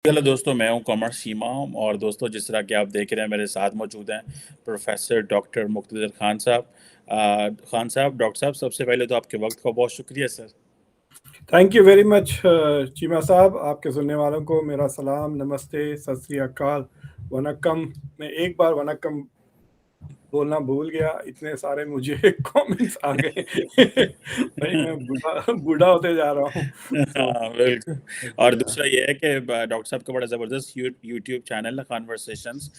Hello दोस्तों, मैं हूं कमर सीमा। और दोस्तों, जिस तरह कि आप देख रहे हैं, मेरे साथ मौजूद हैं प्रोफेसर डॉक्टर मुक्तदर खान साहब। डॉक्टर साहब, सबसे पहले तो आपके वक्त का बहुत शुक्रिया sir. Thank you very much Cheema साहब। आपके सुनने वालों को मेरा सलाम, नमस्ते, सत श्री अकाल, वनक्कम। मैं एक बार वनक्कम बोलना भूल गया, इतने सारे मुझे कमेंट्स आ गए। भाई मैं बूढ़ा बूढ़ा होते जा रहा हूँ। सो हाँ, बिल्कुल। और दूसरा ये है कि डॉक्टर साहब का बड़ा ज़बरदस्त यूट्यूब चैनल है कॉन्वर्सेशंस,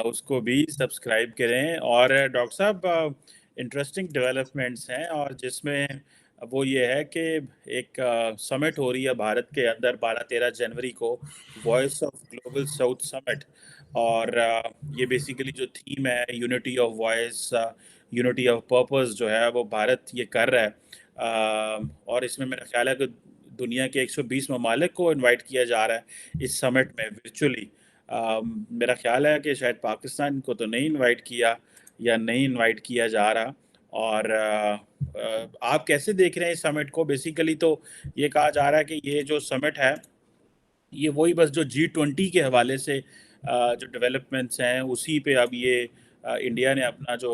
उसको भी सब्सक्राइब करें। और डॉक्टर साहब, इंटरेस्टिंग डेवलपमेंट्स हैं, और जिसमें वो ये है कि एक समिट हो रही है भारत के अंदर 12-13 जनवरी को, voice of Global South summit. और ये बेसिकली जो थीम है, unity of voice, unity of purpose, जो है वो भारत ये कर रहा है। और इसमें मेरा ख्याल है कि दुनिया के 120 ममालिक को इनवाइट किया जा रहा है इस समिट में वर्चुअली। मेरा ख्याल है कि शायद पाकिस्तान को तो नहीं इनवाइट किया, या नहीं इनवाइट किया जा रहा। और आप कैसे देख रहे हैं इस समिट को? बेसिकली तो ये कहा जा रहा है कि ये जो समिट है, ये वही बस जो G20 के हवाले से जो डेवलपमेंट्स हैं उसी पे अब ये इंडिया ने अपना जो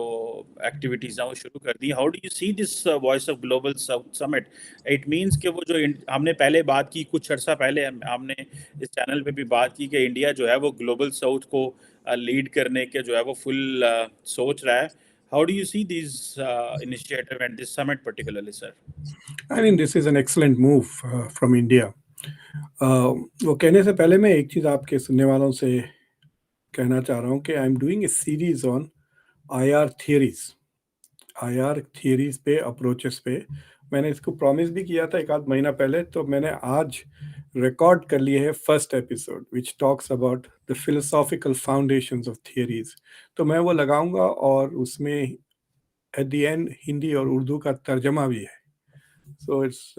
एक्टिविटीज़ हैं वो शुरू कर दी। How do you see this voice of Global South summit? It means कि वो जो हमने पहले बात की, कुछ अर्सा पहले हमने इस चैनल पे भी बात की कि इंडिया जो है वो ग्लोबल साउथ को लीड करने के जो है वो फुल सोच रहा है। How do you see this initiative and this summit particularly sir? I mean this is an excellent move from India. वो कहने से पहले मैं एक चीज आपके सुनने वालों से कहना चाह रहा हूँ कि I am doing a series on IR theories. IR theories पे, अप्रोचेस पे मैंने इसको प्रॉमिस भी किया था एक आध महीना पहले, तो मैंने आज रिकॉर्ड कर लिए है first episode which talks about the philosophical foundations of theories. तो मैं वो लगाऊंगा और उसमें एट द एंड हिंदी और उर्दू का तर्जमा भी है। So it's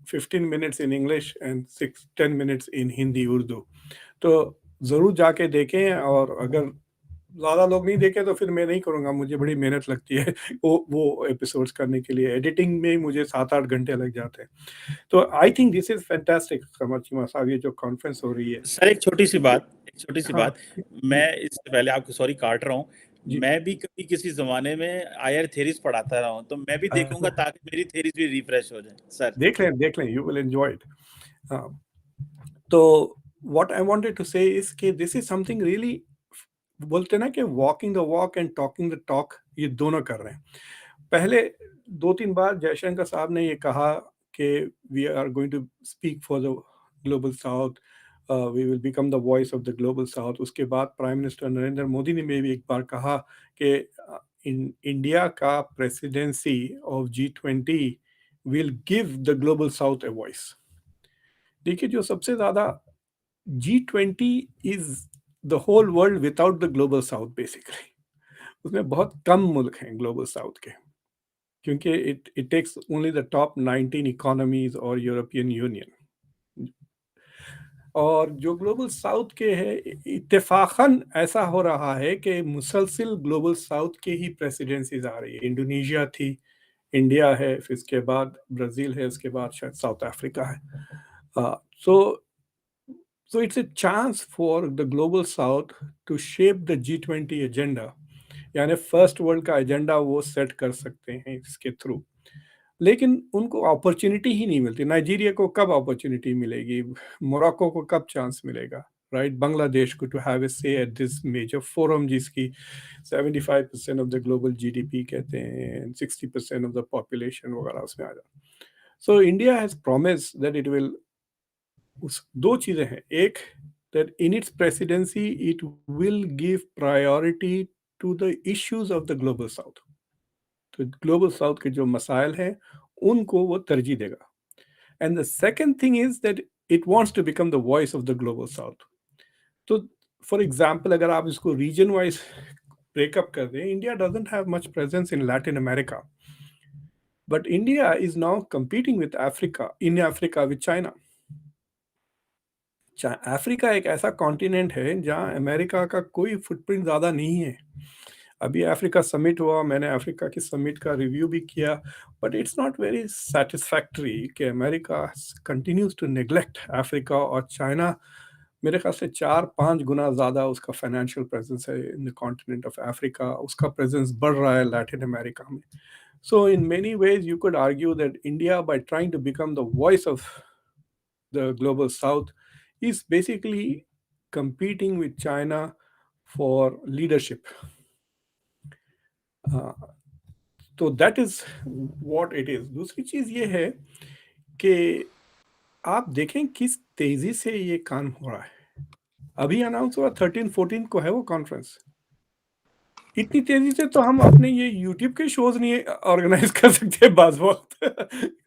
15 minutes in English and 6-10 minutes in Hindi Urdu. तो ज़रूर जाके देखें, और अगर ज़्यादा लोग नहीं देखे तो फिर मैं नहीं करूँगा, मुझे बड़ी मेहनत लगती है वो एपिसोड्स करने के लिए। एडिटिंग में ही मुझे 7-8 घंटे लग जाते हैं। तो I think this is fantastic. Qamar Cheema साहब, ये जो कॉन्फ्रेंस हो रही है। सर, एक छोटी सी हाँ। बात। मैं इससे पहले आपको सॉरी काट रहा हूँ। जी। मैं भी कभी किसी ज़माने में आईआर थ्योरीज पढ़ाता रहा हूँ, तो मैं भी देखूंगा ताकि मेरी थ्योरीज भी रिफ्रेश हो जाए सर। देख लें, यू विल एंजॉय इट। तो what I wanted to say is कि दिस इज समथिंग रियली, बोलते हैं ना कि walking the walk and talking the talk, ये दोनों कर रहे हैं। पहले 2-3 बार जयशंकर साहब ने ये कहा कि we are going to speak for the global south, we will become the voice of the global south. उसके बाद प्राइम मिनिस्टर नरेंद्र मोदी ने भी एक बार कहा कि इन इंडिया का presidency of G20 will give the global south a voice. देखिए, जो सबसे ज्यादा G20 is the whole world without the global south basically. उसमें बहुत कम मुल्क हैं ग्लोबल साउथ के, क्योंकि it it takes only the top 19 economies और यूरोपियन यूनियन। और जो ग्लोबल साउथ के है, इत्तेफाकन ऐसा हो रहा है कि मुसलसिल ग्लोबल साउथ के ही प्रेसिडेंसीज आ रही है। इंडोनेशिया थी, इंडिया है, फिर इसके बाद ब्राज़ील है, उसके बाद शायद साउथ अफ्रीका है। सो So it's a chance for the global south to shape the G20 agenda, यानी फर्स्ट वर्ल्ड का एजेंडा वो सेट कर सकते हैं इसके थ्रू। लेकिन उनको अपॉर्चुनिटी ही नहीं मिलती। नाइजीरिया को कब अपॉर्चुनिटी मिलेगी? मोरक्को को कब चांस मिलेगा? राइट, बांग्लादेश को टू हैव ए से एट दिस मेजर फोरम, जिसकी 75% ऑफ द ग्लोबल जीडीपी कहते हैं, 60% ऑफ द पॉपुलेशन वगैरह उसमें आ जाए। So India has promise that it will, उस दो चीजें हैं। एक, that in its presidency it will give priority to the issues of the global south। तो ग्लोबल साउथ के जो मसाइल हैं उनको वो तरजीह देगा। And the second thing is that it wants to become the voice of the global south. तो फॉर एग्जांपल, अगर आप इसको रीजन वाइज ब्रेकअप कर दें, India doesn't have much presence in Latin America, but India is now competing with Africa, in Africa with China। Africa एक ऐसा continent है जहाँ अमेरिका का कोई फुटप्रिंट ज़्यादा नहीं है। अभी अफ्रीका समिट हुआ, मैंने अफ्रीका की समिट का रिव्यू भी किया, but it's not very satisfactory कि America continues to neglect Africa, और चाइना मेरे ख्याल से 4-5 गुना ज़्यादा उसका फाइनेंशियल प्रेजेंस है in the continent of Africa, उसका प्रेजेंस बढ़ रहा है लैटिन अमेरिका में। So in many ways, you could argue that India, by trying to become the voice of the global South, is basically competing with China for leadership. Uh, तो that is what it is. दूसरी चीज ये है कि आप देखें किस तेजी से ये काम हो रहा है। अभी अनाउंस हुआ 13-14 को है वो कॉन्फ्रेंस। इतनी तेजी से तो हम अपने ये यूट्यूब के शोज नहीं ऑर्गेनाइज कर सकते बाज वक्त।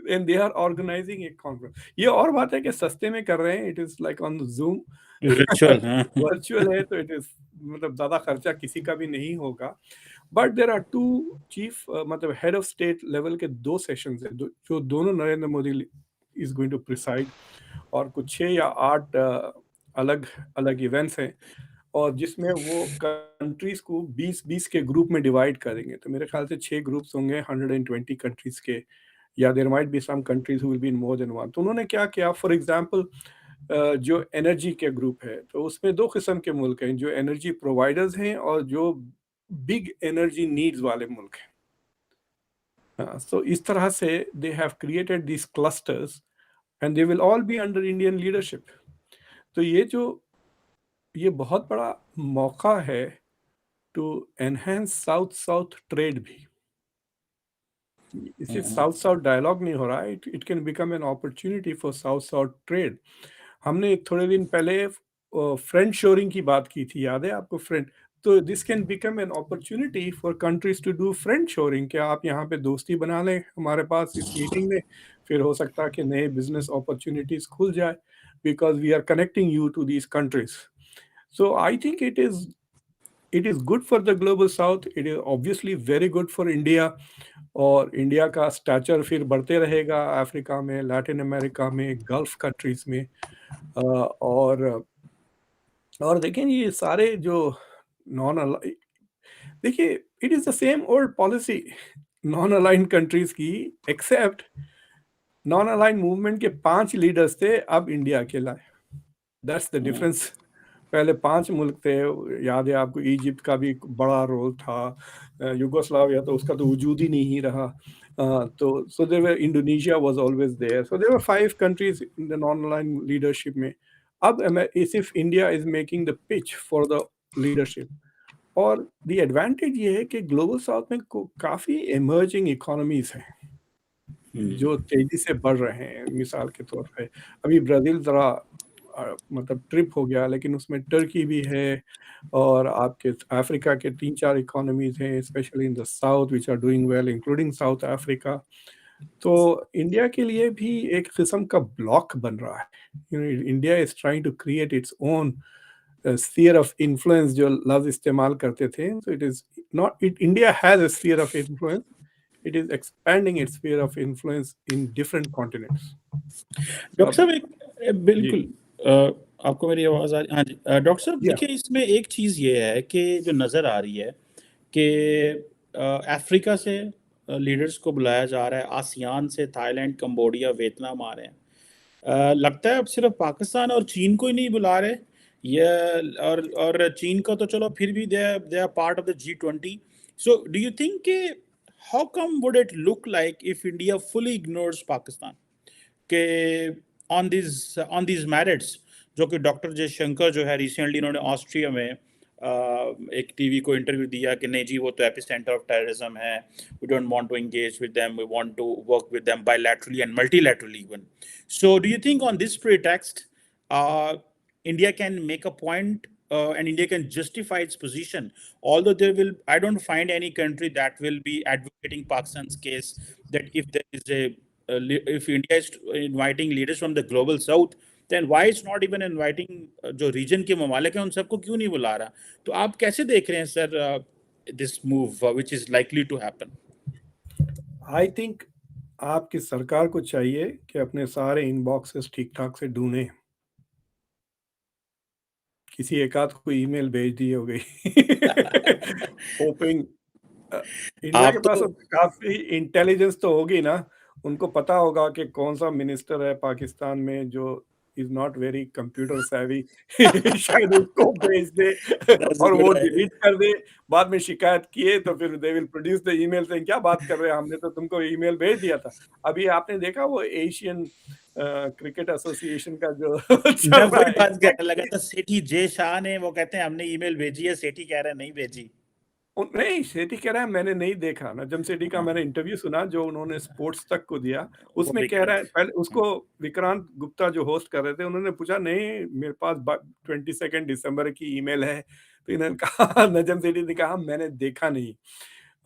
एंड दे आर ऑर्गेनाइजिंग एक कॉन्फ्रेंस। ये और बात है कि सस्ते में कर रहे हैं, it is like on zoom. Ritual, हाँ। वर्चुअल है तो इट इज मतलब ज्यादा खर्चा किसी का भी नहीं होगा। But there are two chief मतलब हेड ऑफ स्टेट लेवल के 2 सेशंस है जो दोनों Narendra Modi is going to preside, और कुछ 6 या 8 अलग अलग इवेंट्स हैं, और जिसमें वो कंट्रीज को 20-20 के ग्रुप में डिवाइड करेंगे। तो मेरे ख्याल से 6 ग्रुप्स होंगे 120 कंट्रीज के, या there might be some countries who will be in more than one. तो उन्होंने क्या किया, फॉर एग्जांपल जो एनर्जी के ग्रुप है तो उसमें 2 किस्म के मुल्क हैं, जो एनर्जी प्रोवाइडर्स हैं और जो बिग एनर्जी नीड्स वाले मुल्क हैं। सो इस तरह से they have created this clusters and they will all be under Indian leadership. तो ये बहुत बड़ा मौका है to enhance south south trade भी। इससे साउथ साउथ डायलॉग नहीं हो रहा है, it can become an opportunity for south south trade. हमने थोड़े दिन पहले फ्रेंड शोरिंग की बात की थी, याद है आपको फ्रेंड? तो this can become an opportunity for countries to do friend shoring. क्या आप यहाँ पे दोस्ती बना लें हमारे पास इस मीटिंग में, फिर हो सकता है कि नए बिजनेस अपॉर्चुनिटीज खुल जाए, because we are connecting you to these countries. So I think it is good for the global south, it is obviously very good for India, और इंडिया का स्टैचर फिर बढ़ते रहेगा अफ्रीका में, लैटिन अमेरिका में, gulf countries में। और देखें ये सारे जो नॉन अलाइ देखिए, it is the same old policy non aligned countries की, एक्सेप्ट नॉन अलाइन्ड मूवमेंट के 5 लीडर्स थे, अब इंडिया अकेला है। That's the difference. पहले 5 मुल्क थे, याद है आपको, इजिप्ट का भी एक बड़ा रोल था, युगोस्लाविया तो उसका तो वजूद ही नहीं रहा। तो so there were, Indonesia was always there, so there were 5 countries in the non aligned leadership में। अब सिर्फ India is making the pitch for the leadership. और द एडवांटेज ये है कि ग्लोबल साउथ में काफ़ी इमर्जिंग इकोनॉमीज हैं जो तेजी से बढ़ रहे हैं। मिसाल के तौर पे अभी ब्राज़ील ज़रा मतलब ट्रिप हो गया, लेकिन उसमें टर्की भी है, और आपके अफ्रीका के 3-4 इकोनॉमीज हैं, specially in the south which are doing well, including South Africa. तो इंडिया के लिए भी एक किस्म का ब्लॉक बन रहा है। You know, India is trying to create its own sphere of influence, जो लफ्ज़ इस्तेमाल करते थे। So it is not, it India has a sphere of influence, it is expanding its sphere of influence in different continents. Doctor साहब एक जी, बिल्कुल, आपको मेरी आवाज़ आ रही? हाँ जी। डॉक्टर साहब या देखिए, इसमें एक चीज़ ये है कि जो नज़र आ रही है कि अफ्रीका से लीडर्स को बुलाया जा रहा है, आसियान से थाईलैंड, कंबोडिया, वियतनाम आ रहे हैं। लगता है अब सिर्फ पाकिस्तान और चीन को ही नहीं बुला रहे, ये और चीन का तो चलो फिर भी they are part of the G20। So do you think कि how come would it look like if India fully ignores Pakistan के ऑन दीज मेरिट्स, जो कि डॉक्टर जयशंकर जो है रिसेंटली उन्होंने ऑस्ट्रिया में एक टीवी को इंटरव्यू दिया कि नहीं जी वो तो एपिसेंटर ऑफ टेररिज्म है, we don't want to engage with them, we want to work with them bilaterally and multilaterally even. So do you think on this pretext India can make a point, and India can justify its position, although I don't find any country that will be advocating Pakistan's case, that if there is if India is inviting leaders from the global south, then why it's not even inviting जो reason के ममालिक हैं उन सबको क्यों नहीं बुला रहा? तो आप कैसे देख रहे हैं sir this move which is likely to happen? I think आपकी सरकार को चाहिए कि अपने सारे इनबॉक्सेस ठीक-ठाक से ढूँढें। किसी एक आध को ईमेल भेज दी हो गई। होपिंग इंडिया के आप पास तो अब काफ़ी इंटेलिजेंस तो होगी ना, उनको पता होगा कि कौन-सा मिनिस्टर है पाकिस्तान में जो is not very computer savvy शायद उसको भेज दे That's a और good वो idea. डिलीट कर दे। बाद में शिकायत किए तो फिर they will produce the email saying क्या बात कर रहे हैं, हमने तो तुमको ईमेल भेज दिया था। अभी आपने देखा वो एशियन क्रिकेट एसोसिएशन का जो चल मैं रहा वही है बात कहने लगा एग्जैक्टली। था, सेठी जय शाह ने, वो कहते हैं हमने ईमेल भेजी है, सेठी कह रहे हैं नहीं भेजी। नहीं, सेठी कह रहा है मैंने नहीं देखा। नजम सेठी का हाँ, मैंने इंटरव्यू सुना जो उन्होंने स्पोर्ट्स तक को दिया। वो उसमें कह रहा है, विक्रांत। पहले हाँ, उसको विक्रांत गुप्ता जो होस्ट कर रहे थे उन्होंने पूछा, नहीं मेरे पास 22 दिसंबर की ईमेल है। तो इन्होंने कहा नजम सेठी ने कहा मैंने देखा नहीं।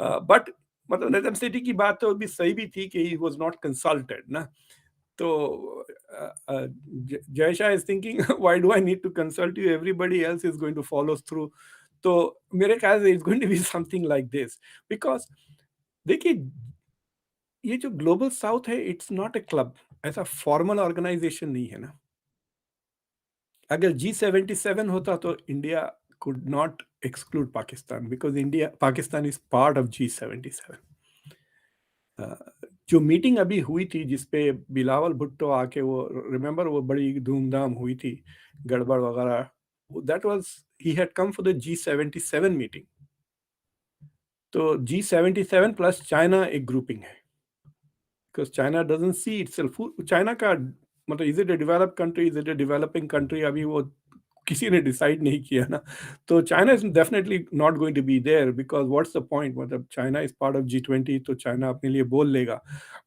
बट मतलब नजम सेठी की बात तो भी सही भी थी कि ही वाज नॉट कंसल्टेड ना। तो Jay Shah is thinking why do I need to consult you, everybody else is going to follow through. तो मेरे ख्याल से it's going to be something like this. Because देखिए, ये जो ग्लोबल साउथ है इट्स नॉट ए क्लब, ऐसा फॉर्मल ऑर्गेनाइजेशन नहीं है ना। अगर G77 होता तो India could not exclude Pakistan, because India Pakistan is part of G77। जो मीटिंग अभी हुई थी जिसपे बिलावल भुट्टो आके, वो रिमेंबर वो बड़ी धूमधाम हुई थी, गड़बड़ वगैरह, that was he had come for the G77 meeting. तो G77 प्लस चाइना एक ग्रुपिंग है, because China doesn't see itself, China का मतलब is it a developed country, is it a developing country, अभी वो किसी ने डिसाइड नहीं किया ना। तो China is definitely not going to be there, because what's the point, मतलब China is part of G20 तो चाइना अपने लिए बोल लेगा।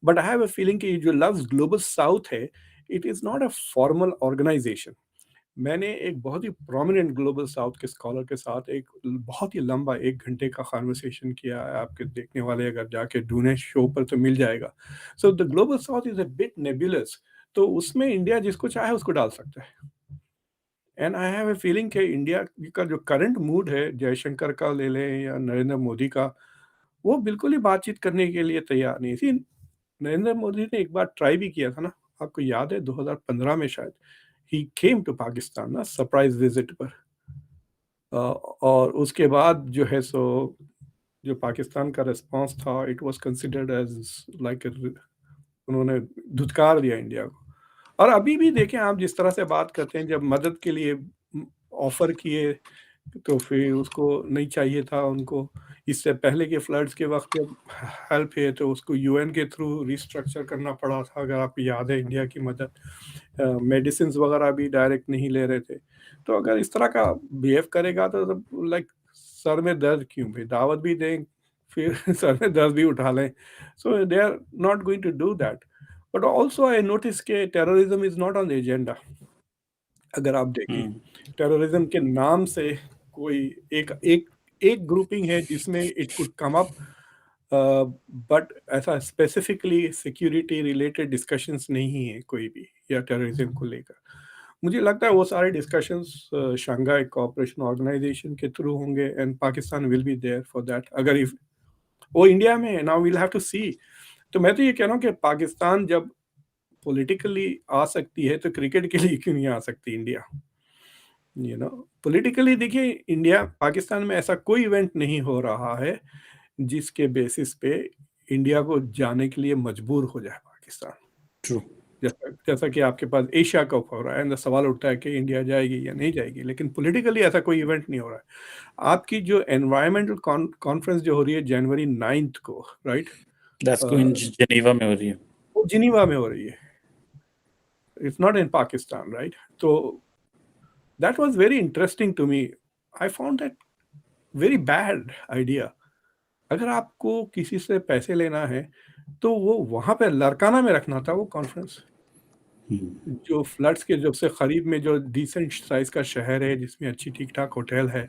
But I have a feeling कि जो लव्स ग्लोबल साउथ है, it is not a formal organization. मैंने एक बहुत ही प्रोमिनेंट ग्लोबल साउथ के स्कॉलर के साथ एक बहुत ही लंबा 1 घंटे का कन्वर्सेशन किया है। आपके देखने वाले अगर जाके ढूंढे शो पर तो मिल जाएगा। So the global south is a bit नेबुलस। तो उसमें इंडिया जिसको चाहे उसको डाल सकता है। And I have a feeling कि इंडिया का जो करंट मूड है, जयशंकर का ले लें या नरेंद्र मोदी का, वो बिल्कुल ही बातचीत करने के लिए तैयार नहीं। इसी नरेंद्र मोदी ने एक बार ट्राई भी किया था ना, आपको याद है 2015 में शायद, ही केम टू पाकिस्तान ना सरप्राइज विजिट पर। और उसके बाद जो है सो जो पाकिस्तान का रिस्पांस था, it was considered as like, उन्होंने धुतकार दिया इंडिया को। और अभी भी देखें आप जिस तरह से बात करते हैं, जब मदद के लिए ऑफर किए तो फिर उसको नहीं चाहिए था उनको। इससे पहले के फ्लड्स के वक्त जब हेल्प है तो उसको यूएन के थ्रू रिस्ट्रक्चर करना पड़ा था, अगर आपको याद है इंडिया की मदद। मेडिसिन वगैरह भी डायरेक्ट नहीं ले रहे थे। तो अगर इस तरह का बिहेव करेगा तो लाइक सर में दर्द क्यों भाई, दावत भी दें फिर सर में दर्द भी उठा लें। So they are not going to do that. But also I notice के terrorism is not on the agenda. अगर आप देखें, हम्म, टेररिज्म के नाम से कोई एक एक एक ग्रुपिंग है जिसमें it could come up, but ऐसा स्पेसिफिकली सिक्योरिटी रिलेटेड डिस्कशंस नहीं है कोई भी, या टेररिज्म को लेकर। मुझे लगता है वो सारे डिस्कशंस शंघाई कोऑपरेशन ऑर्गेनाइजेशन के थ्रू होंगे, and Pakistan will be there for that. अगर इफ वो इंडिया में है now, will have to see. तो मैं तो ये कह रहा हूँ कि पाकिस्तान जब पॉलिटिकली आ सकती है तो क्रिकेट के लिए क्यों नहीं आ सकती इंडिया। पॉलिटिकली देखिए, इंडिया पाकिस्तान में ऐसा कोई इवेंट नहीं हो रहा है जिसके बेसिस पे इंडिया को जाने के लिए मजबूर हो जाए पाकिस्तान। ट्रू। जैसा जैसा कि आपके पास एशिया कप हो रहा है, एंड सवाल उठता है कि इंडिया जाएगी या नहीं जाएगी, लेकिन पॉलिटिकली ऐसा कोई इवेंट नहीं हो रहा है। आपकी जो एनवायरमेंटल कॉन्फ्रेंस जो हो रही है जनवरी 9 को, राइट, दैट्स इन जेनेवा में हो रही है। वो जिनीवा में हो रही है, it's not in Pakistan, right. तो that was very interesting to me. I found that very bad idea. अगर आपको किसी से पैसे लेना है तो वो वहां पे लड़काना में रखना था वो कॉन्फ्रेंस। जो फ्लड्स के जब से करीब में जो डिसेंट साइज का शहर है जिसमें अच्छी ठीक ठाक होटल है,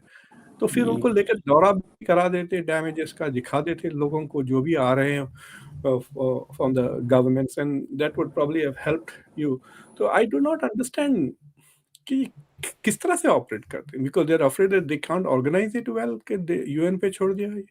तो फिर उनको लेकर दौरा भी करा देते, डैमेजेस का दिखा देते लोगों को जो भी आ रहे हैं from the governments, and that would probably have helped you. तो आई डू नॉट अंडरस्टैंड कि किस तरह से ऑपरेट करते हैं, because they are afraid that they can't organize it well, कि यूएन पे छोड़ दिया है।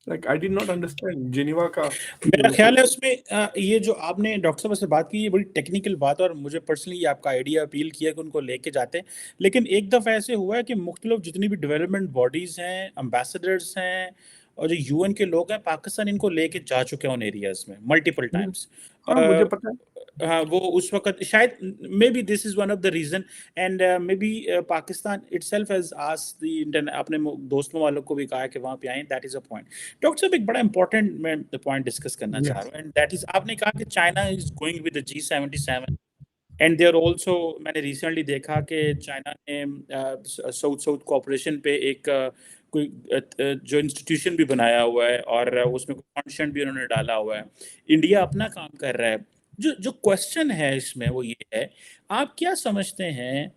Like I did not understand Geneva का जो मेरा ख्याल है लोकेशन। उसमें ये जो आपने डॉक्टर साहब से बात की, ये बड़ी टेक्निकल बात है और मुझे पर्सनली आपका आइडिया अपील किया कि उनको लेके जाते हैं। लेकिन एक दफ़ा ऐसे हुआ है कि मुख्तलिफ जितनी भी डेवलपमेंट बॉडीज़ हैं, एम्बेसडर्स हैं और जो यूएन के लोग हैं, पाकिस्तान इनको लेके जा चुके हैं उन एरियाज़ में मल्टीपल टाइम्स। हाँ मुझे पता है। वो उस वक्त शायद may be this is one of the reason and may be Pakistan itself has asked the internet, अपने दोस्तों वालों को भी कहा कि वहां पे आए, that is a point. Doctor साहब एक बड़ा इंपॉर्टेंट मैं पॉइंट डिस्कस करना चाह Yes. रहा हूँ, एंड दैट इज आपने कहा कि China is going with the G77 and there also, मैंने रिसेंटली देखा कि चाइना ने साउथ साउथ कोऑपरेशन पे एक कोई जो इंस्टीट्यूशन भी बनाया हुआ है और उसमें कोई फंड भी उन्होंने डाला हुआ है। इंडिया अपना काम कर रहा है। जो जो क्वेश्चन है इसमें वो ये है, आप क्या समझते हैं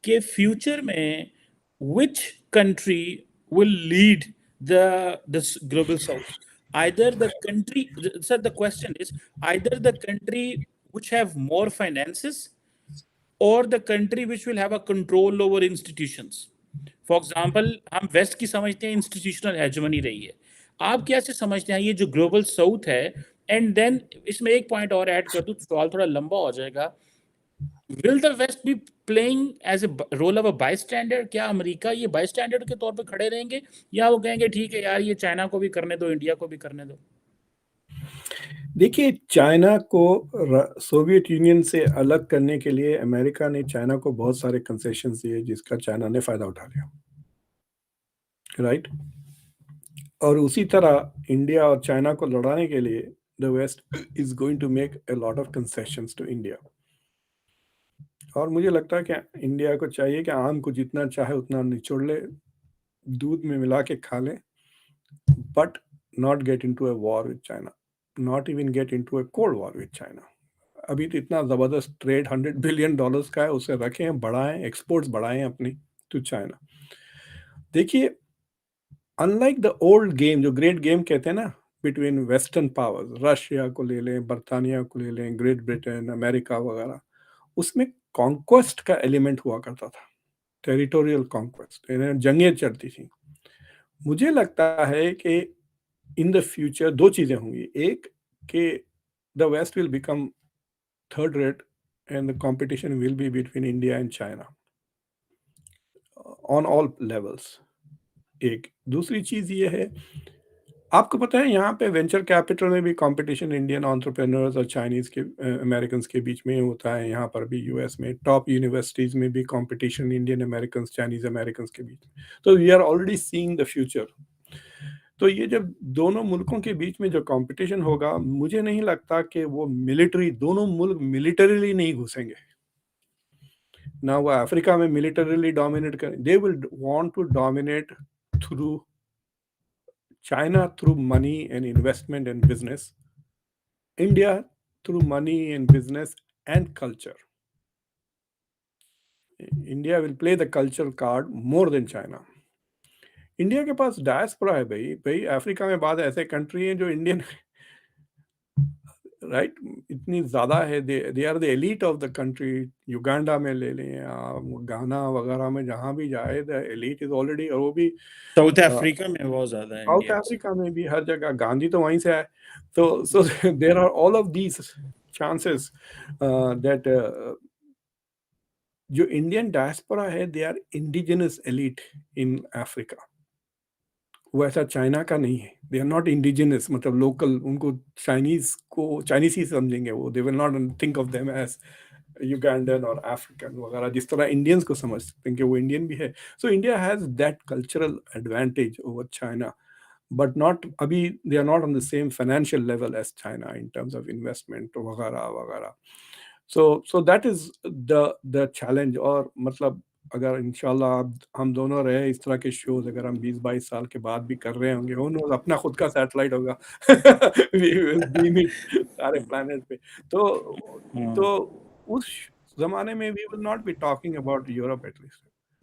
कि फ्यूचर में which country will lead the this global south? Either the country, sir, the question is either the country which have more finances or the country which will have a control over institutions. For example हम waste की समझते हैं institutional hegemony रही है, आप कैसे समझते हैं ये जो ग्लोबल साउथ है? एंड देन इसमें एक पॉइंट और ऐड कर दूं, सवाल थोड़ा लंबा हो जाएगा। Will the west be playing as a role of a bystander? क्या अमेरिका ये बाईस्टैंडर के तौर पे खड़े रहेंगे, या वो कहेंगे ठीक है यार, ये चाइना को भी करने दो, इंडिया को भी करने दो? देखिए, चाइना को सोवियत यूनियन से अलग करने के लिए अमेरिका ने चाइना को बहुत सारे कंसेशंस दिए, जिसका चाइना ने फायदा उठा लिया, राइट। और उसी तरह इंडिया और चाइना को लड़ाने के लिए the west is going to make a lot of concessions to India. और मुझे लगता है कि इंडिया को चाहिए कि आम को जितना चाहे उतना निचोड़ ले, दूध में मिला के खा ले, but not get into a war with China, not even get into a cold war with China. अभी तो इतना ज़बरदस्त ट्रेड $100 बिलियन का है, उसे रखें, बढ़ाएं, एक्सपोर्ट्स बढ़ाएं अपनी टू चाइना। देखिए, अनलाइक द ओल्ड गेम, जो ग्रेट गेम कहते हैं ना, बिटवीन वेस्टर्न पावर्स, रशिया को ले लें, बर्तानिया को ले लें, ग्रेट ब्रिटेन, अमेरिका वगैरह, उसमें कॉन्क्वेस्ट का एलिमेंट हुआ करता था, टेरिटोरियल कॉन्क्वेस्ट, जंगें चढ़ती थी। मुझे लगता है कि इन द फ्यूचर दो चीज़ें होंगी, एक कि the west will become third rate and the competition will be between India and China on all levels। एक दूसरी चीज ये है, आपको पता है यहाँ पे वेंचर कैपिटल में भी कंपटीशन इंडियन एंटरप्रेन्योर्स और चाइनीज के अमेरिकन के बीच में होता है। यहाँ पर भी यूएस में टॉप यूनिवर्सिटीज में भी competition Indian American Chinese American के बीच में। तो we are already seeing the future. तो ये जब दोनों मुल्कों के बीच में जो कंपटीशन होगा, मुझे नहीं लगता कि वो मिलिट्री, दोनों मुल्क मिलिटरीली नहीं घुसेंगे ना। वो अफ्रीका में मिलिटरीली डोमिनेट करें, they will want to dominate through China through money and investment and business, India through money and business and culture. India will play the cultural card more than China. India के पास diaspora है भाई, Africa में बाद ऐसे country हैं जो Indian right इतनी ज्यादा है, they are the elite of the country. Uganda में ले लें, गाना वगैरह में जहाँ भी जाए, द एलीट इज ऑलरेडी। और वो भी साउथ अफ्रीका में बहुत ज्यादा है, साउथ इंडिया से। अफ्रीका में भी, हर जगह गांधी तो वहीं से आए। तो so there are all of these chances that जो इंडियन डायस्पोरा है, they are indigenous elite in Africa. वो ऐसा चाइना का नहीं है, दे आर नॉट इंडिजिनस, मतलब लोकल। उनको चाइनीज को चाइनीज ही समझेंगे वो, they will not think of them as Ugandan और अफ्रीकन वगैरह, जिस तरह इंडियंस को समझ सकते हैं कि वो इंडियन भी है। So India has that cultural advantage over China, but not अभी they are not on the same financial level as China in terms of investment वगैरह वगैरह। So that is the challenge। और मतलब अगर इंशाल्लाह हम दोनों रहे, इस तरह के शोज अगर हम 20-22 साल के बाद भी कर रहे होंगे, हो नो अपना खुद का सैटेलाइट होगा we will beam it सारे प्लैनेट पे। तो उस जमाने में we will not be talking about Europe at least।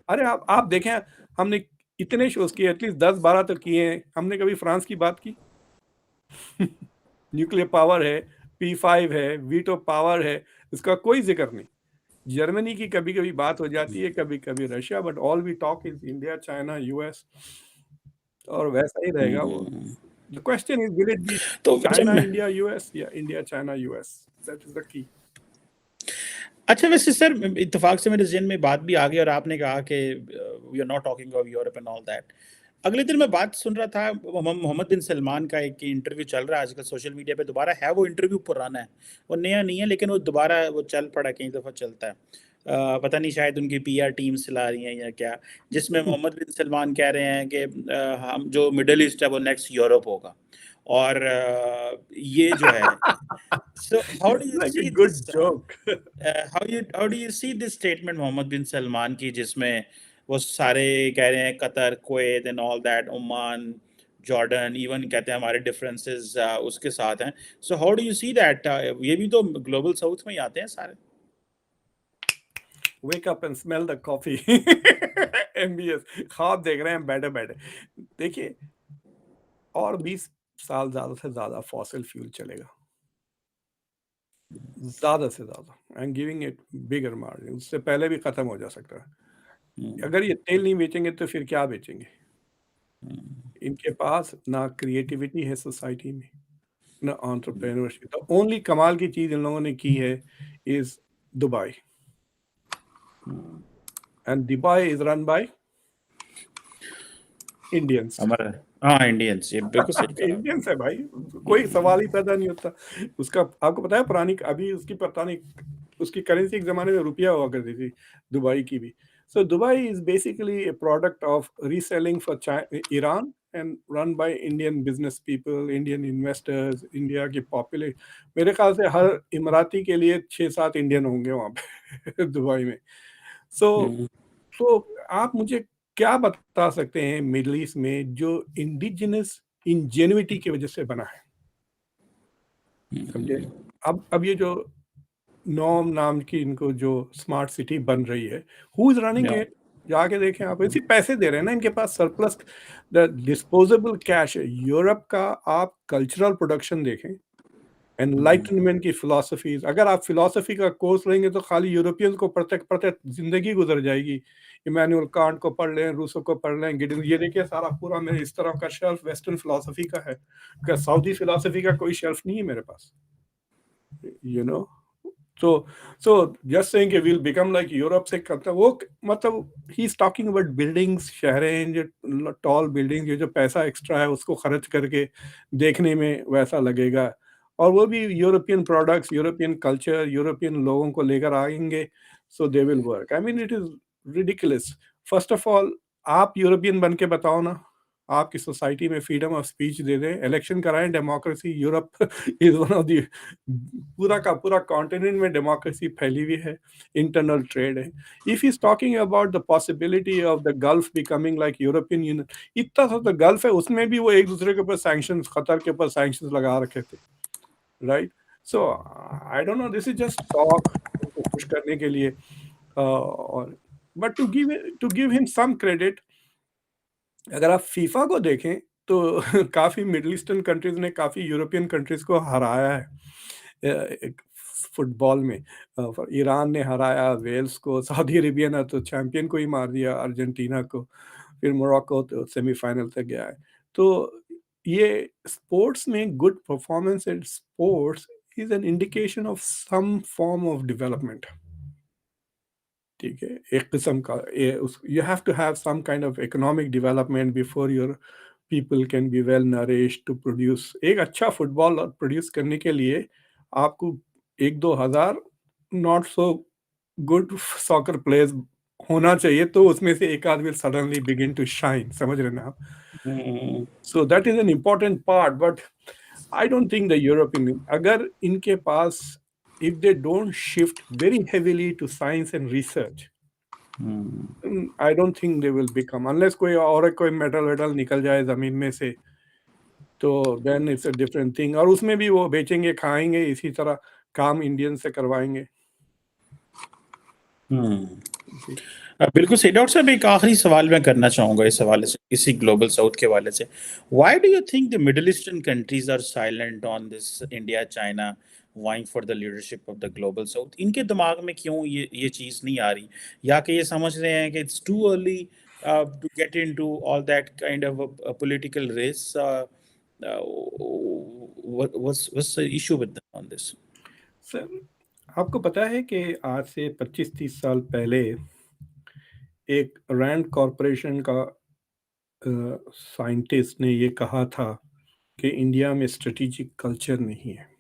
अरे आप देखें, हमने इतने शोज किए, एटलीस्ट 10-12 तो किए हैं। हमने कभी फ्रांस की बात की? न्यूक्लियर पावर है, P5 है, वीटो पावर है, इसका कोई जिक्र नहीं। जर्मनी की कभी कभी बात हो जाती है, कभी कभी Russia, but all we talk is India, China, US. और वैसा ही रहेगा वो। The question is will it be तो चाइना इंडिया यूएस या India China US? That is the key. अच्छा, वैसे सर इत्तेफाक से मेरे ज़हन में बात भी आ गई और आपने कहा कि we are not talking of Europe and all that. अगले दिन मैं बात सुन रहा था, मोहम्मद बिन सलमान का एक इंटरव्यू चल रहा है आजकल सोशल मीडिया पे, दोबारा है वो इंटरव्यू, पुराना है, वो नया नहीं है, लेकिन वो दोबारा वो चल पड़ा, कई दफ़ा चलता है। पता नहीं शायद उनकी पीआर टीम चला रही है या क्या, जिसमें मोहम्मद बिन सलमान कह रहे हैं कि हम जो मिडल ईस्ट है वो नेक्स्ट यूरोप होगा, और ये जो है, so how do It's you like a see good this, joke. How do you see this statement Mohammed bin Salman की, जिसमें वो सारे कह रहे हैं Qatar, Kuwait and all that, Oman, Jordan, even कहते हैं हमारे डिफरेंसेस उसके साथ हैं। So how do you see that, ये भी तो ग्लोबल साउथ में ही आते हैं सारे। Wake up and smell the coffee. MBS ख्वाब देख रहे हैं बैठे बैठे। देखिए, और 20 साल ज्यादा से ज्यादा फॉसिल फ्यूल चलेगा, ज्यादा से ज्यादा। I am giving it bigger margin, उससे पहले भी खत्म हो जा सकता है। अगर ये तेल नहीं बेचेंगे तो फिर क्या बेचेंगे? इनके पास ना क्रिएटिविटी है सोसाइटी में, ना एंटरप्रेन्योरशिप। द ओनली कमाल की चीज इन लोगों ने की है is Dubai, and Dubai is run by Indians. हमारा, हाँ इंडियंस, ये बिल्कुल सही कहा। इंडियंस है भाई, कोई सवाल ही पैदा नहीं होता उसका। आपको पता है पुरानी, अभी उसकी पता नहीं, उसकी करेंसी एक जमाने में रुपया हुआ करती थी, दुबई की भी। So Dubai is basically A product of reselling for Iran and run by Indian business people, Indian investors, India की पॉपुलेशन। मेरे ख्याल से हर इमराती के लिए 6-7 इंडियन होंगे वहाँ पे दुबई में। सो तो आप मुझे क्या बता सकते हैं मिडल ईस्ट में जो इंडिजिनस इंजेन्युइटी की वजह से बना है? समझे? अब ये जो नॉम नाम की इनको जो स्मार्ट सिटी बन रही है, who is running Yeah. It? जाके देखें आप, इसी पैसे दे रहे हैं ना, इनके पास सरप्लस डिस्पोजेबल कैश है। यूरोप का आप कल्चरल प्रोडक्शन देखें, एनलाइटनमेंट की फिलॉसफीज, अगर आप फिलॉसफी का कोर्स लेंगे तो खाली यूरोपियंस को पढ़ते पढ़ते जिंदगी गुजर जाएगी। इमैनुअल कांट को पढ़ लें, रूसो को पढ़ लें, गिडिन, ये देखिए सारा पूरा मेरे इस तरफ का शेल्फ वेस्टर्न फिलॉसफी का है, सऊदी फिलॉसफी का कोई शेल्फ नहीं है मेरे पास, you know. So, so just saying कि we'll become like Europe से करता वो, मतलब he is talking about buildings, शहरें जो tall buildings, ये जो पैसा एक्स्ट्रा है उसको खर्च करके देखने में वैसा लगेगा, और वो भी European products, European culture, European लोगों को लेकर आएंगे। So they will work. I mean it is ridiculous. First of all, आप यूरोपियन बन के बताओ ना, आपकी सोसाइटी में फ्रीडम ऑफ स्पीच दे दें, इलेक्शन कराएं, democracy, Europe is one of the, पूरा का पूरा कॉन्टिनेंट में डेमोक्रेसी फैली हुई है, इंटरनल ट्रेड है। If is talking about the possibility of the gulf becoming like European union, इतना सा तो गल्फ है, उसमें भी वो एक दूसरे के ऊपर सैंक्शंस, कतर के ऊपर सैंक्शंस लगा रखे थे, right? So I don't know, this is just talk उनको खुश करने के लिए। और but to give him some credit, अगर आप फीफा को देखें तो काफी मिडिल ईस्टर्न कंट्रीज ने काफी यूरोपियन कंट्रीज को हराया है एक फुटबॉल में। ईरान ने हराया वेल्स को, सऊदी अरेबिया ने तो चैंपियन को ही मार दिया, अर्जेंटीना को, फिर मोरक्को तो सेमीफाइनल तक गया है। तो ये स्पोर्ट्स में good performance in sports is an indication of some form of development. ठीक है, एक किस्म का you have to have some kind of economic development before your people can be well nourished to produce. एक अच्छा football produce करने के लिए आपको 1-2 हज़ार not so good soccer players होना चाहिए, तो उसमें से एक आध will suddenly begin to shine, समझ रहे हैं ना आप? So that is an important part, but I don't think the European, अगर इनके पास, if they don't shift very heavily to science and research, I don't think they will become, unless कोई metal Vettel निकल जाए जमीन में से, तो then it's a different thing, और उसमें भी वो बेचेंगे, खाएंगे, इसी तरह काम इंडियन से करवाएंगे। जी। बिल्कुल सही। डॉक्टर साहब, एक आखिरी सवाल मैं करना चाहूँगा इस हवाले से, इसी ग्लोबल साउथ के हवाले से। Why do you think the middle eastern countries are silent on this, India, China vying for the leadership of the global south? इनके दिमाग में क्यों ये चीज़ नहीं आ रही, या कि ये समझ रहे हैं कि it's too early to get into all that kind of political race? What's the issue with on this? Sir, आपको पता है कि आज से 25-30 साल पहले एक रैंड कॉरपोरेशन का साइंटिस्ट ने ये कहा था कि इंडिया में स्ट्रेटेजिक कल्चर नहीं है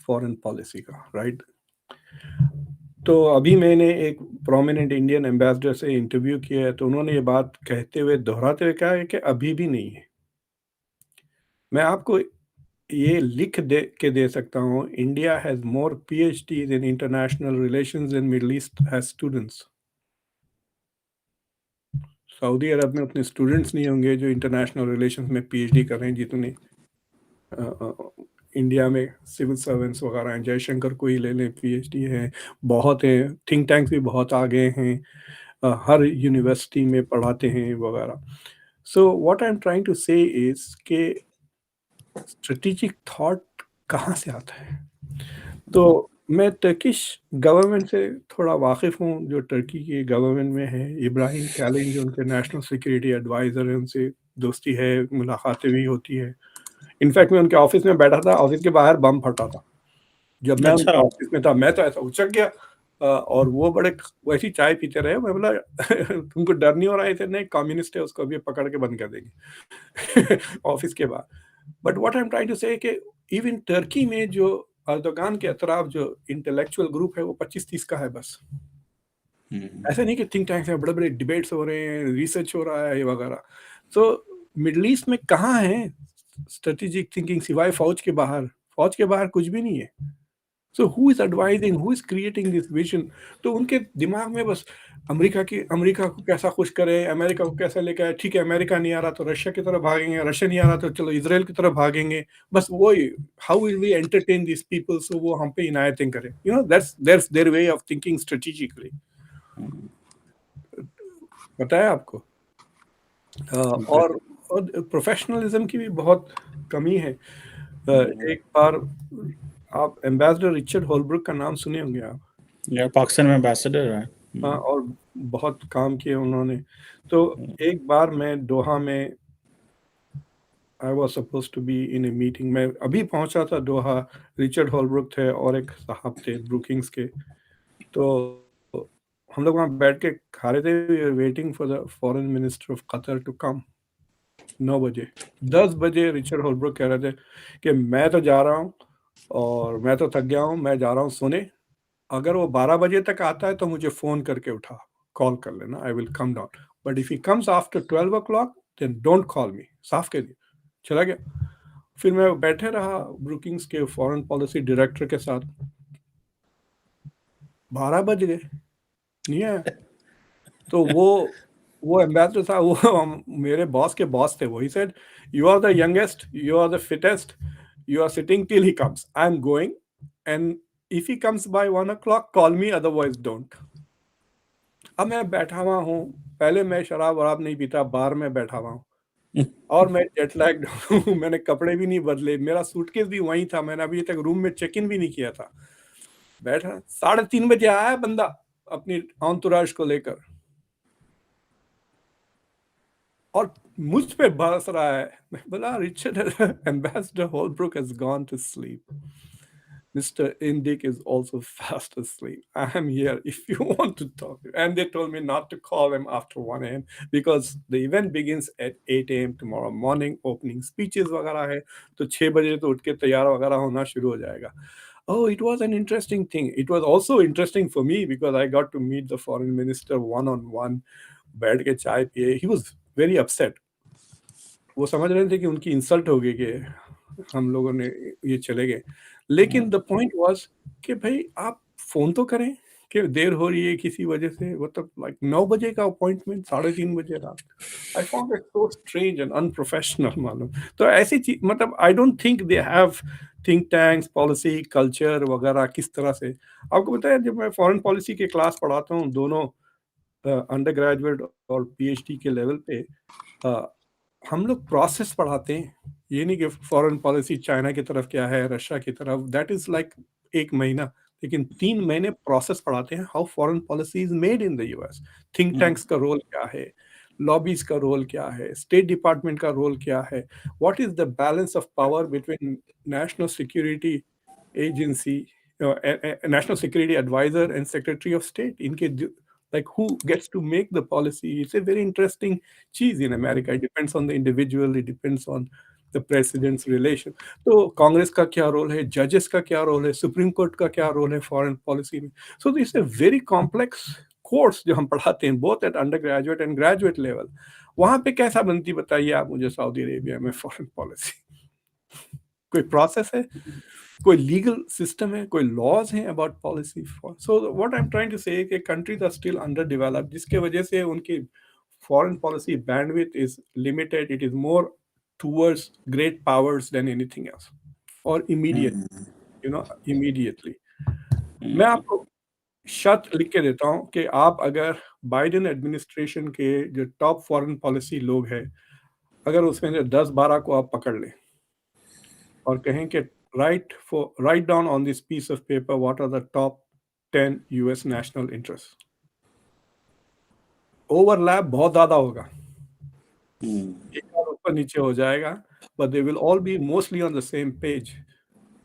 फॉरेन पॉलिसी का, राइट? तो अभी मैंने एक प्रोमिनेंट इंडियन एम्बेसडर से इंटरव्यू किया है, तो उन्होंने ये बात कहते हुए दोहराते हुए कहा है कि अभी भी नहीं है। मैं आपको ये लिख दे सकता हूँ, India has more PhDs in international relations in Middle East has students. Saudi Arab में उतने स्टूडेंट्स नहीं होंगे जो इंटरनेशनल रिलेशंस में पीएचडी कर रहे हैं जितने इंडिया में सिविल सर्वेंट्स वगैरह हैं। जयशंकर को ही ले लें, पीएचडी है, बहुत हैं। थिंक टैंक्स भी बहुत आगे हैं, हर यूनिवर्सिटी में पढ़ाते हैं वगैरह। So what I am trying to say is के स्ट्रेटेजिक थॉट कहाँ से आता है? तो मैं टर्किश गवर्नमेंट से थोड़ा वाकिफ़ हूँ, जो टर्की की गवर्नमेंट में है। इब्राहिम कैलिन जो उनके नेशनल सिक्योरिटी एडवाइज़र हैं, उनसे दोस्ती है, मुलाकातें भी होती है। इनफैक्ट मैं उनके ऑफ़िस में बैठा था, ऑफ़िस के बाहर बम फटा था। जब मैं उनके अच्छा। ऑफ़िस में था, मैं तो ऐसा उचक गया, और वो बड़े वैसी चाय पीते रहे। मैं बोला तुमको डर नहीं हो रहा है? इसे नहीं, कम्युनिस्ट है, उसको अभी पकड़ के बंद कर देंगे ऑफ़िस के बाहर। But what I am trying to say कि इवन टर्की में जो अर्दोगान के अतराफ जो इंटेलेक्चुअल ग्रुप है, वो 25-30 का है बस। ऐसा नहीं कि थिंक टैंक्स हैं, बड़े-बड़े डिबेट्स हो रहे हैं, रिसर्च हो रहा है, ये वगैरह। सो मिडल ईस्ट में कहाँ है स्ट्रेटेजिक थिंकिंग सिवाय फ़ौज के बाहर? फ़ौज के बाहर कुछ भी नहीं है। So who is advising, who is creating this vision? तो उनके दिमाग में बस अमेरिका को कैसा खुश करें, अमेरिका को कैसा लेके आए, ठीक है, अमेरिका नहीं आ रहा तो रशिया की तरफ भागेंगे, रशिया नहीं आ रहा तो चलो इज़राइल की तरफ भागेंगे। बस वही, how will we entertain these people so वो हम पे इनायतें करें। You know that's their way of thinking strategically. पता है आपको? और प्रोफेशनलिज्म की भी बहुत कमी है। एक बार आप एम्बेसडर रिचर्ड होलब्रुक का नाम सुने होंगे आप। या पाकिस्तान में एम्बेसडर है। हाँ, और बहुत काम किए उन्होंने। तो एक बार मैं दोहा में, I was supposed to be in a meeting, मैं अभी पहुंचा था दोहा। रिचर्ड होलब्रुक थे और एक साहब थे ब्रुकिंग्स के। तो हम लोग वहाँ बैठ के खा रहे थे, we are waiting for the foreign minister of Qatar to come. 9 बजे, 10 बजे रिचर्ड होलब्रुक कह रहे थे कि मैं तो जा रहा हूँ और मैं तो थक गया हूँ, मैं जा रहा हूँ सोने। अगर वो 12 बजे तक आता है तो मुझे फ़ोन करके कॉल कर लेना, I will come down. But if he comes after 12 o'clock then don't call me. साफ कह दिया। चला गया। फिर मैं बैठे रहा ब्रुकिंग्स के फॉरेन पॉलिसी डायरेक्टर के साथ। 12 बज गए, नहीं आया। तो वो एम्बेसडर था, वो मेरे बॉस के बॉस थे। वो he said, you are the youngest, you are the fittest, you are sitting till he comes, I am going, and if he comes by 1 o'clock call me, otherwise don't. अब मैं बैठा हुआ हूँ, पहले मैं शराब-वराब नहीं पीता, बार में बैठा हुआ हूँ और मैं जेट लैग्ड हूँ, मैंने कपड़े भी नहीं बदले, मेरा सूटकेस भी वहीं था, मैंने अभी तक रूम में चेक इन भी नहीं किया था। बैठा, 3:30 बजे आया है बंदा अपनी एंटोurage को लेकर और मुझ पे बरस रहा है। मैं बोला, Richard, ambassador Holbrooke has gone to sleep. Mr. Indik is also fast asleep. I am here if you want to talk. And they told me not to call him after 1 a.m. because the event begins at 8 a.m. tomorrow morning. Opening speeches वगैरह है, तो 6 बजे तो उठ के तैयार वगैरह होना शुरू हो जाएगा। Oh, it was an interesting thing. It was also interesting for me because I got to meet the foreign minister one on one. बैठ के चाय पिए। He was very upset. वो समझ रहे थे कि उनकी इंसल्ट हो गई कि हम लोगों ने ये चले गए। लेकिन द पॉइंट वाज़ कि भई आप फ़ोन तो करें कि देर हो रही है किसी वजह से, मतलब लाइक 9 बजे का अपॉइंटमेंट, 3:30 बजे रात। I found it so strange and unprofessional मालूम। तो ऐसी चीज़, मतलब आई don't think they have think tanks, policy, culture वगैरह किस तरह से। आपको पता है, जब मैं फॉरेन पॉलिसी की क्लास पढ़ाता हूँ, दोनों अंडर ग्रेजुएट और पीएचडी के लेवल पे, अ, हम लोग प्रोसेस पढ़ाते हैं। ये नहीं कि फॉरेन पॉलिसी चाइना की तरफ क्या है, रशिया की तरफ, दैट इज़ लाइक 1 महीना। लेकिन 3 महीने प्रोसेस पढ़ाते हैं, how foreign policy is made in the US. Think tanks का रोल क्या है? लॉबीज़ का रोल क्या है? स्टेट डिपार्टमेंट का रोल क्या है? What is the balance of power between national security agency, national security adviser and secretary of state. इनके Like who gets to make the policy? It's a very interesting cheese in America. It depends on the individual. It depends on the president's relation. तो कांग्रेस का क्या role है, जजेस का क्या role है, supreme court का क्या रोल है फॉरेन पॉलिसी में. So this a very complex course जो हम पढ़ाते हैं both at undergraduate and graduate level. वहां पे कैसा बनती बताइए आप मुझे सऊदी अरेबिया में फॉरेन पॉलिसी. कोई प्रोसेस है, कोई लीगल सिस्टम है, कोई लॉज हैं about policy. So what I am trying to say कि countries are still underdeveloped, जिसके वजह से उनकी foreign policy bandwidth is limited. It is more towards great powers than anything else or immediate, immediately. मैं आपको शर्त लिख के देता हूं कि आप अगर बाइडेन एडमिनिस्ट्रेशन के जो टॉप फॉरेन पॉलिसी लोग हैं, अगर उसमें से 10-12 को आप पकड़ लें और कहें कि write down on this piece of paper what are the top 10 US national interests. Overlap बहुत ज्यादा होगा, एक और ऊपर नीचे हो जाएगा, but they will all be mostly on the same page.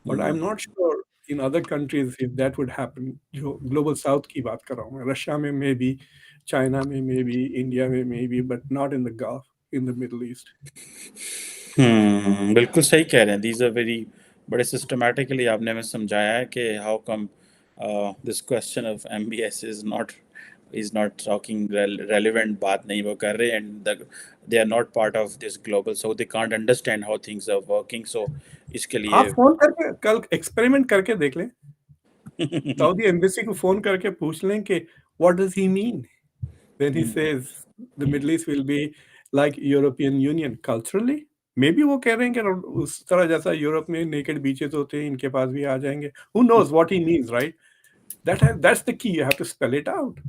But I'm not sure in other countries if that would happen. जो global south की बात कर रहा हूँ मैं, रशिया में maybe, चाइना में maybe, इंडिया में maybe, but not in the Gulf, in the Middle East. बिल्कुल सही कह रहे हैं. These are very बड़े systematically आपने हमें समझाया है कि how come this question of MBS is not talking relevant, बात नहीं वो कर रहे, and they are not part of this global, so they can't understand how things are working. So इसके लिए आप फोन करके कल एक्सपेरिमेंट करके देख लें, सऊदी एम्बेसी को फोन करके पूछ लें कि what does he mean when he says the Middle East will be like European Union culturally. Maybe वो कह रहे हैं कि उस तरह जैसा यूरोप में नेकेड बीचेस होते हैं इनके पास भी आ जाएंगे. Who knows what he means, right? That's the key. You have to spell it out.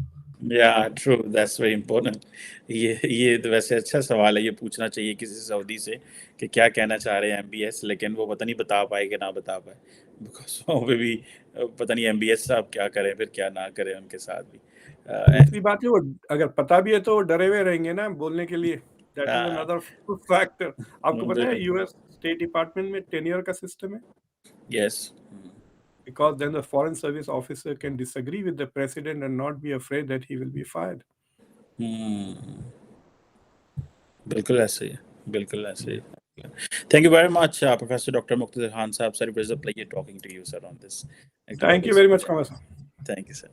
Yeah, true. That's very important. ये तो वैसे अच्छा सवाल है, ये पूछना चाहिए किसी सऊदी से कि क्या कहना चाह रहे हैं एमबीएस, लेकिन वो पता नहीं बता पाए कि ना बता पाए, बिकॉज वहाँ पे भी पता नहीं एमबीएस साहब क्या करें फिर क्या ना करें उनके साथ भी. दूसरी बात है वो अगर पता भी है तो डरे हुए रहेंगे ना बोलने के लिए. That is another factor. आपको पता है यूएस स्टेट डिपार्टमेंट में टेन्योर का सिस्टम है. Yes. Because then the foreign service officer can disagree with the president and not be afraid that he will be fired. बिल्कुल ऐसे ही, बिल्कुल ऐसे ही. Thank you very much, Professor Dr. Muqtada Khan Sahab. Sir, it was a pleasure talking to you, sir, on this. Thank you very much, Kama sir. Thank you, sir.